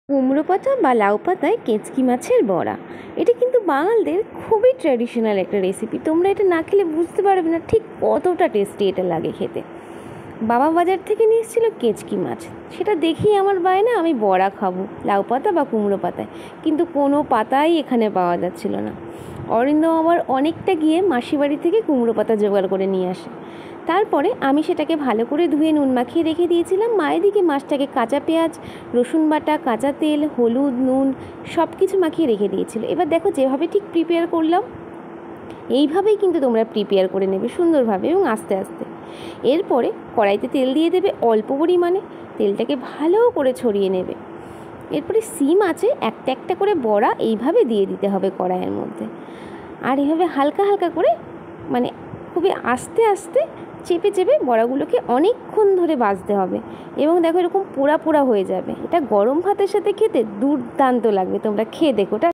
কুমড়ো পাতা বা লাউ পাতায় কেঁচকি মাছের বড়া, এটা কিন্তু বাঙালদের খুবই ট্র্যাডিশনাল একটা রেসিপি। তোমরা এটা না খেলে বুঝতে পারবে না ঠিক কতটা টেস্টি এটা লাগে খেতে। বাবা বাজার থেকে নিয়ে এসেছিল কেঁচকি মাছ, সেটা দেখেই আমার বায়না আমি বড়া খাবো লাউ পাতা বা কুমড়ো পাতায়, কিন্তু কোনো পাতাই এখানে পাওয়া যাচ্ছিল না। অরিন্দম আবার অনেকটা গিয়ে মাসি বাড়ি থেকে কুমড়ো পাতা জোগাড় করে নিয়ে আসে। তারপরে আমি সেটাকে ভালো করে ধুয়ে নুন মাখিয়ে রেখে দিয়েছিলাম। মায়ের দিকে মাছটাকে কাঁচা পেঁয়াজ, রসুন বাটা, কাঁচা তেল, হলুদ, নুন সব কিছু মাখিয়ে রেখে দিয়েছিল। এবার দেখো যেভাবে ঠিক প্রিপেয়ার করলাম, এইভাবেই কিন্তু তোমরা প্রিপেয়ার করে নেবে সুন্দরভাবে এবং আস্তে আস্তে। এরপরে কড়াইতে তেল দিয়ে দেবে অল্প পরিমাণে, তেলটাকে ভালো করে ছড়িয়ে নেবে। এরপরে সিম আছে একটা একটা করে বড়া এইভাবে দিয়ে দিতে হবে কড়াইয়ের মধ্যে, আর এইভাবে হালকা হালকা করে মানে খুবই আস্তে আস্তে চেপে চেপে বড়াগুলোকে অনেকক্ষণ ধরে ভাজতে হবে এবং দেখো এরকম পোড়া পোড়া হয়ে যাবে। এটা গরম ভাতের সাথে খেতে দুর্দান্ত লাগবে, তোমরা খেয়ে দেখো।